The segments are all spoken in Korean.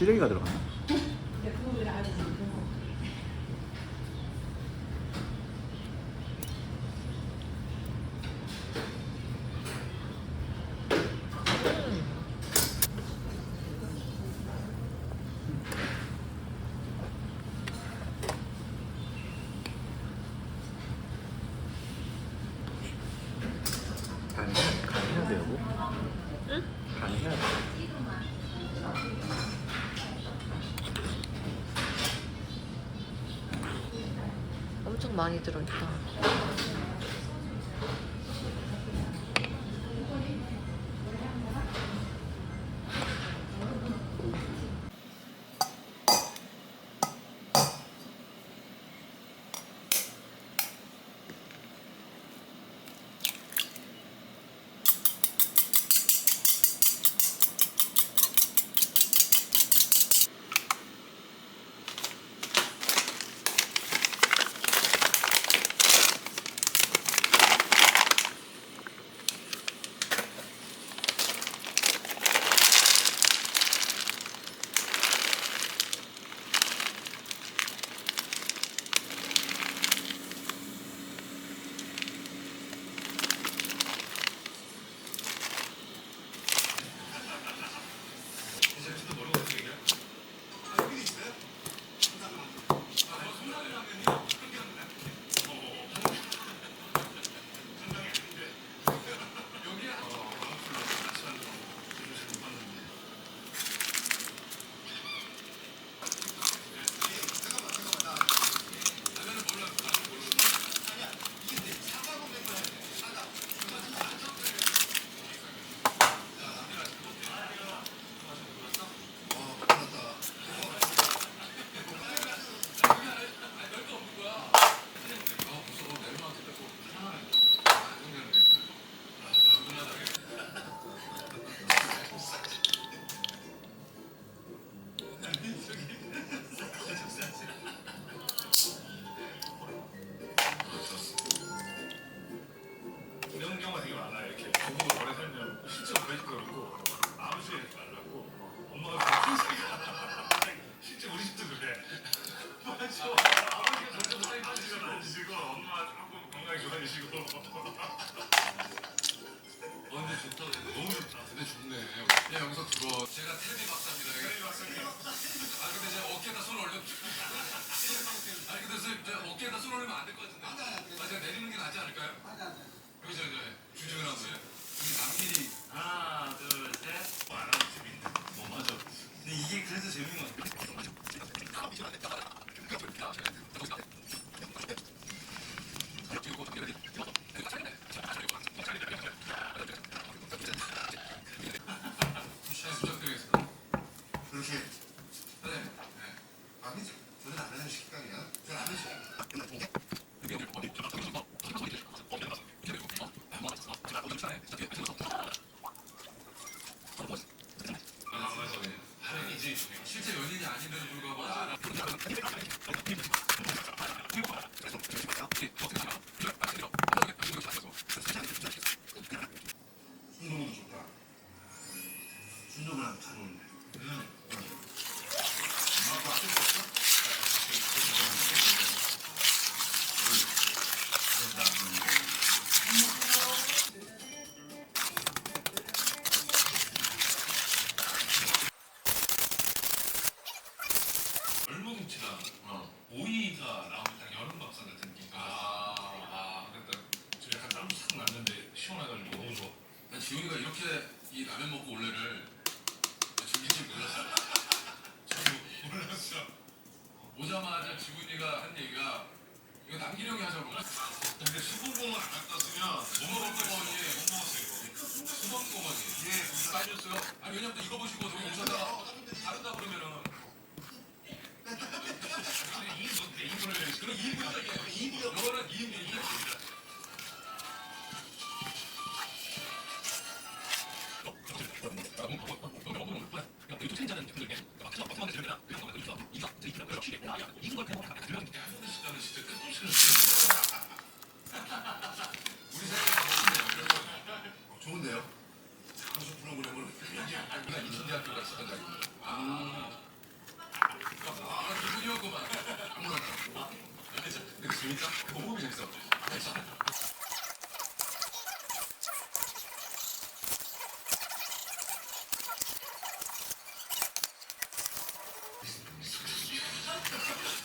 시래기가 들어갔나? 엄청 많이 들어있다. 이런 경우가 되게 많아요. 이렇게 부부가 오래 살면 실제로 그러실 거 그렇고 아버지가 이렇게 말랐고 엄마가 큰 소리가 실제 우리 집도 그래. 맞아. 아버지가 점점 살이 빠지시고 엄마가 조금 건강이 좋아지시고. 근데 좋다. 너무 좋다. 근데 좋네. 야 영석 들어. 제가 테레비 박사입니다. 네, 맞습니다. 아 근데 제가 어깨에다 손 올려. 아니 근데 선생님 제가 어깨에다 손 올리면 안 될 것 같은데. 아 제가 내리는 게 낫지 않을까요? 여기 저 주중을 한 거예요. 여기 남길이. 하나, 둘, 셋. 안 하는 집인데. 맞아. 근데 이게 그래서 재밌는 것 같아. 잘 부탁드리겠습니다. 그렇게 네. 아니지. 저는 안 하는 식당이야. 저는 안 하는 식당. 다행이지. 실제 연인이 아닌데도 불구하고. 순동도 좋다. 순동이랑 잘 어울리네. 엄마도 할수 있어? 열무김치랑 오이가 나오면 딱 여름밥상 같은 느낌. 그러니까 저 약간 땀도 싹 났는데 시원해가지고 너무 좋아. 난 지훈이가 이렇게 이 라면 먹고 올래를 즐길 줄 몰랐어. 저도 몰랐어. 오자마자 지훈이가 한 얘기가 이거 남기령이 하자고. 근데 수분공을 안 갖다 쓰면 못 먹을 거 못 먹었어요 이거. 수박고거지. 예, 빠졌어요. 아니 왜냐면 또 이거 보시고 저기 오셨다가 다른다 그러면은. 근데 2인분을 내리시 그럼 2인분이야. 이거는 2인분입니다. 저는 진짜 끝없이 우리 사이에 좋은데요? 장수 프로그램을 우리가 인천대학교가 있었던 자리입니다. 기분이었구만. 근데 재밌다? 너무 재밌어.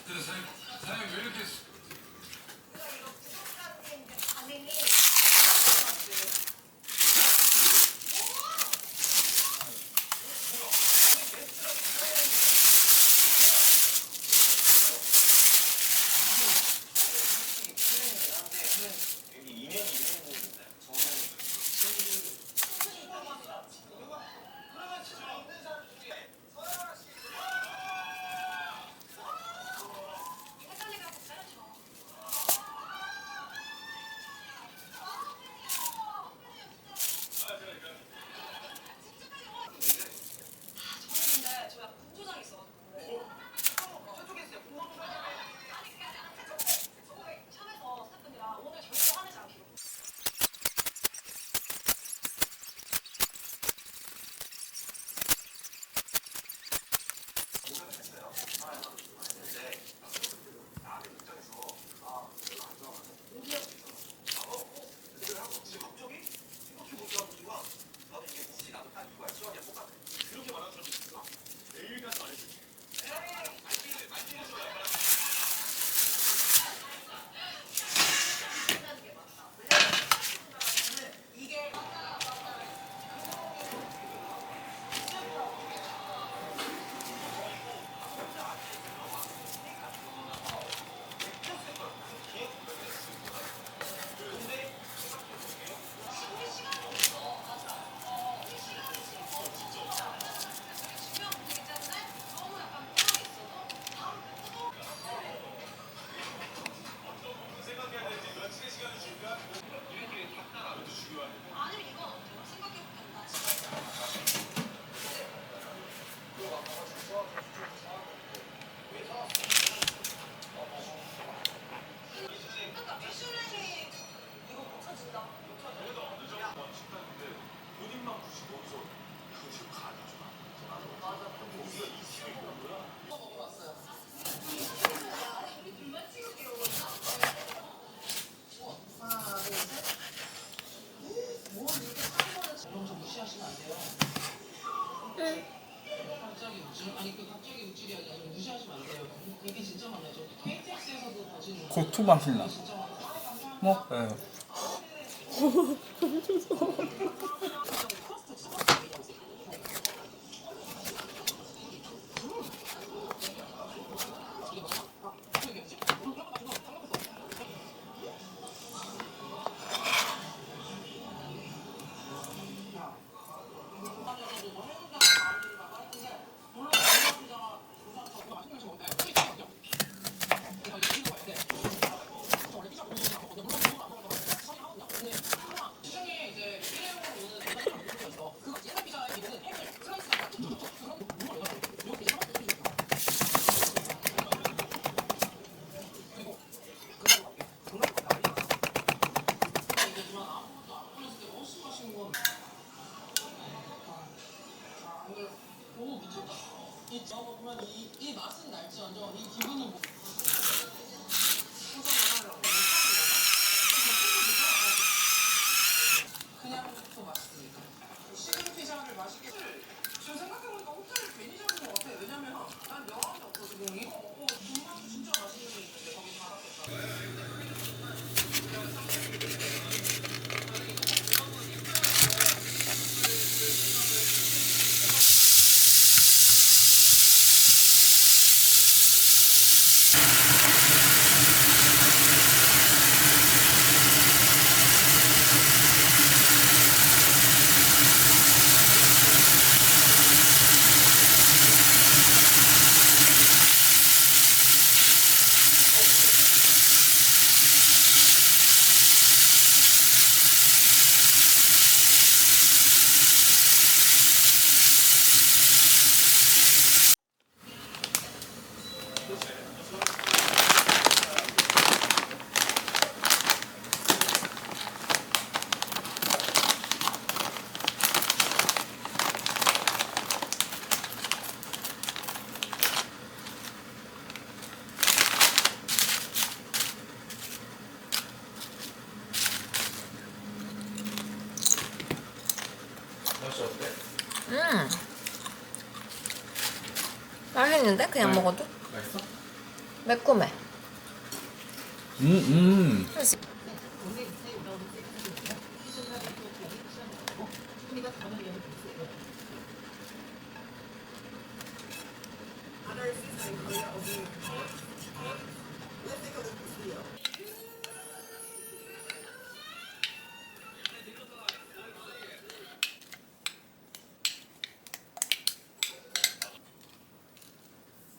근데 사장님 왜 이렇게 고추 맛이 나. 뭐? 네. 맛이 어때? 맛있는데? 그냥 먹어도? 맛있어? 매콤해. 음.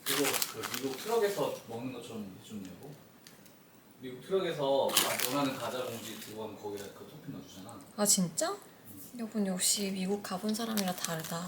그거 그 미국 트럭에서 먹는 것처럼 해줬냐고? 미국 트럭에서 원하는 과자 봉지 두고 가면 거기다 그 토핑 넣어주잖아. 아 진짜? 여분 역시 미국 가본 사람이라 다르다.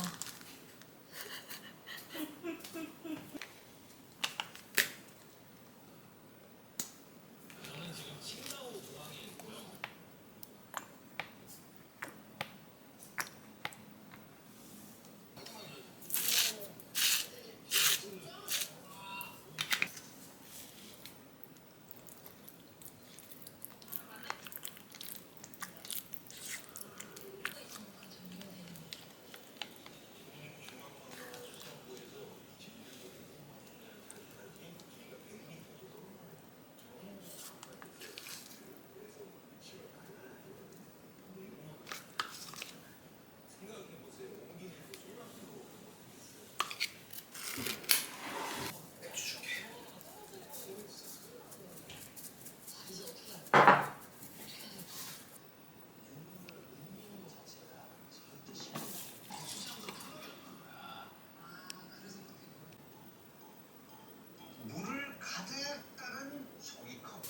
물을 가득 따른 종이컵.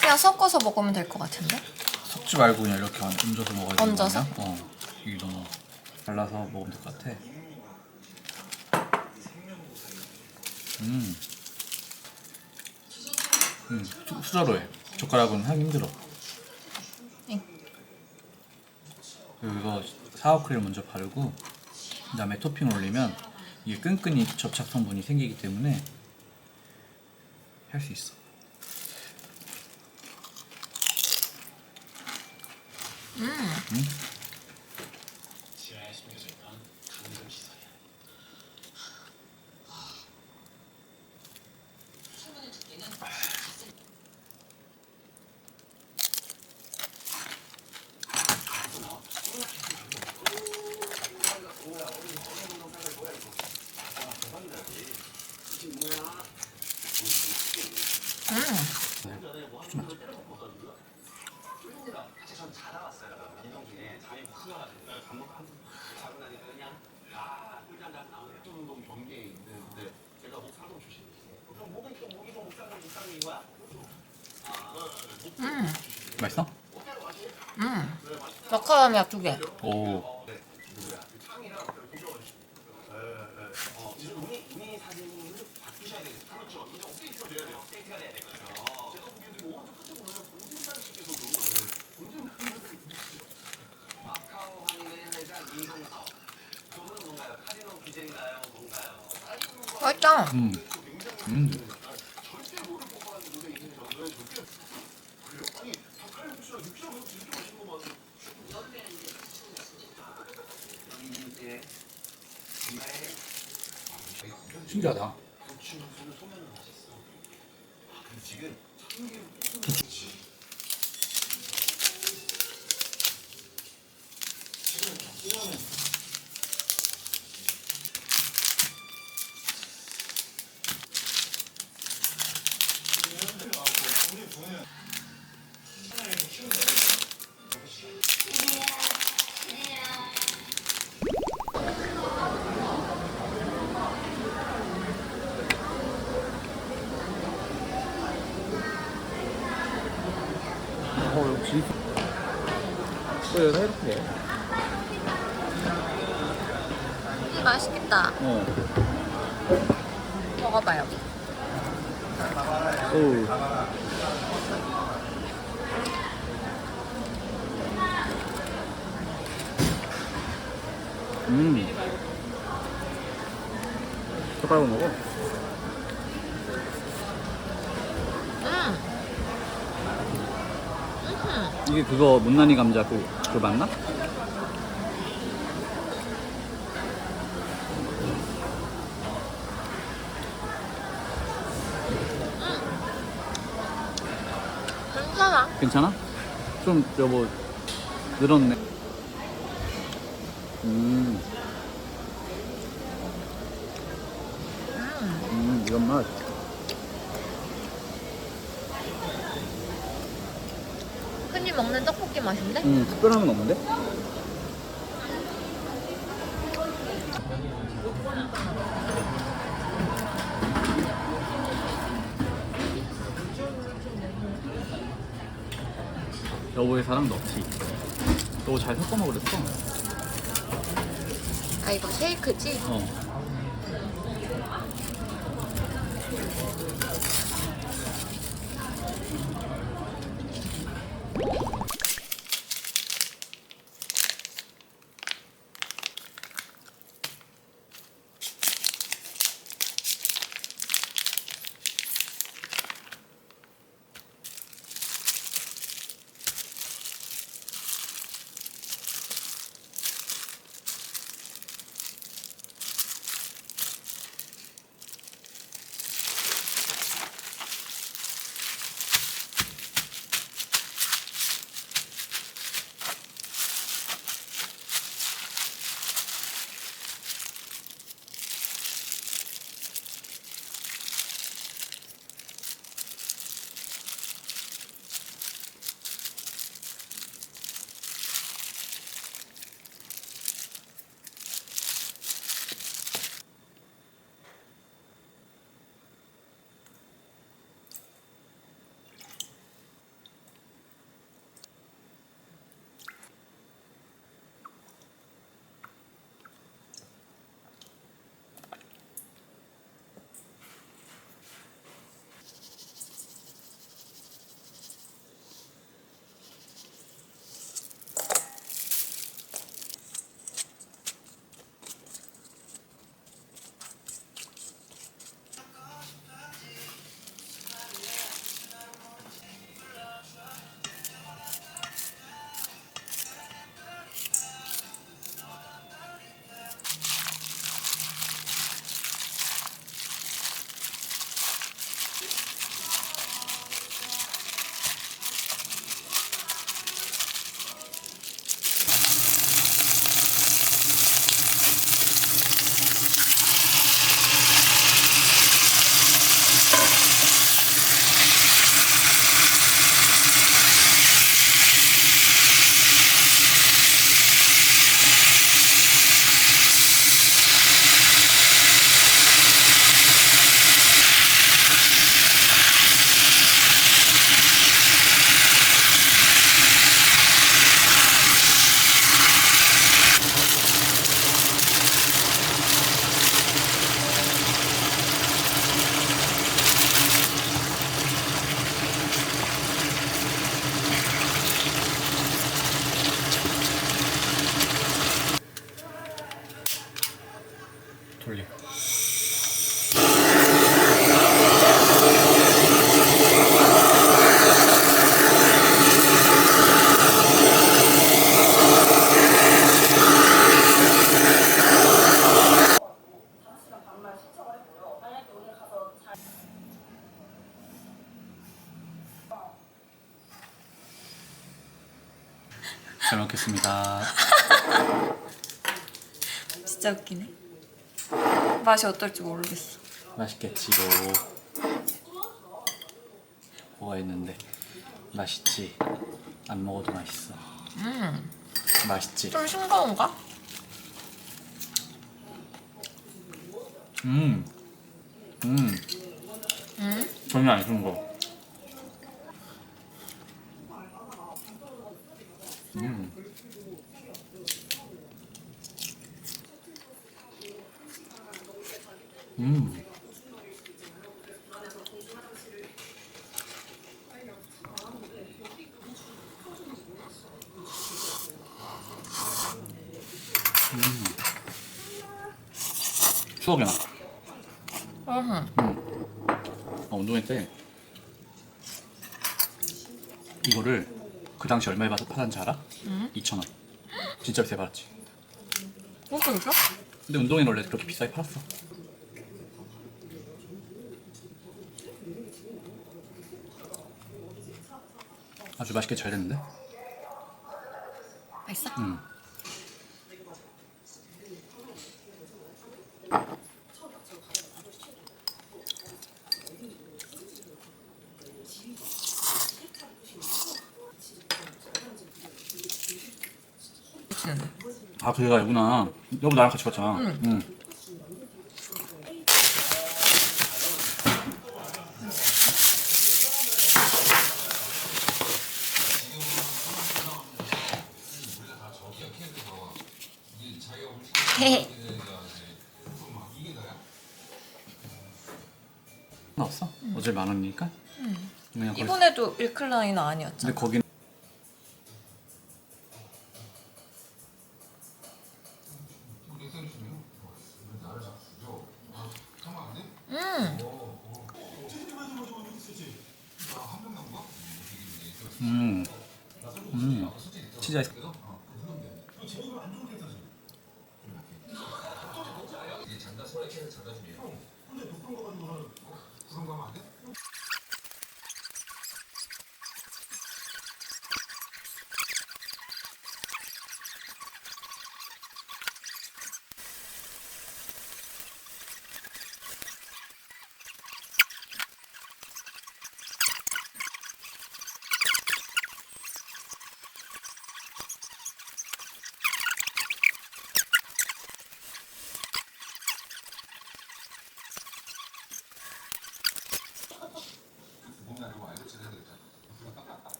그냥 섞어서 먹으면 될 것 같은데? 섞지 말고 그냥 이렇게 얹어서 먹어야 되는 거 얹어서? 아니야? 이게 너무 발라서 먹으면 될 것 같아. 수저로 해. 젓가락은 하기 힘들어. 응. 여기서 사워크림 먼저 바르고 그 다음에 토핑 올리면 이게 끈끈이 접착 성분이 생기기 때문에 할 수 있어. 경기에 있는데 제가 목사동 출신이에요. 그럼 목이 또 목사동 이거야? 맛있어? 마카다미아 두 개. 오. 이 사진을 바꾸셔야 되겠죠. 그렇죠. 이제 업데이트가 돼야 돼요. 업데이트가 돼야 되거든요. 제가 보기에도 뭐 오른쪽 끝에 보면 공진상 씨께서도 마카오 항해회사 이동사업. 저분은 뭔가요? 카지노 기재인가요? 뭔가요? 맛있다. 절대 모를 법한 곳에 있는 저는 절대 그래요. 아니 닭칼국수랑 육수랑 이렇게 맛있는 거 맞아요. 이제 신기하다. 고추는 소면은 맛있어. 근데 지금 참기름 그렇지. 지금 이러면 우리 부모님 하나를 키우는 역시. 또 여기다 이렇게. 맛있겠다. 어. 먹어봐요. 오. 젓가락으로 먹어. 이게 그거 못난이 감자 그 맞나? 괜찮아. 괜찮아? 좀 여보 늘었네. 이건 맛. 흔히 먹는 떡볶이 맛인데? 특별한 건 없는데? 여보의 사랑 넣지. 너 잘 섞어 먹으랬어? 아 이거 쉐이크지? 어. 돌리고. 잘 먹겠습니다. 진짜 웃기네. 맛이 어떨지 모르겠어. 맛있겠지 뭐가 있는데 맛있지. 안 먹어도 맛있어. 맛있지. 좀 싱거운가? 전혀 안 싱거. 추억이 나. 운동회 때 이거를 그 당시 얼마에 팔았는지 알아? 2,000원. 진짜 비싸게 팔았지. 진짜? 근데 운동회는 원래 그렇게 비싸게 팔았어. 아주 맛있게 잘 됐는데? 맛있어? 아 그래가 아니구나. 여보 나랑 같이 갔잖아. 응. 나 없어? 어제 10,000원이니까? 그냥 거기. 이번에도 일클라이너 아니었잖아. 근데 거긴 치즈 아이스.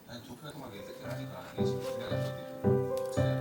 아니 두 표정만 이렇게 하니까 이게 지금 내가 저기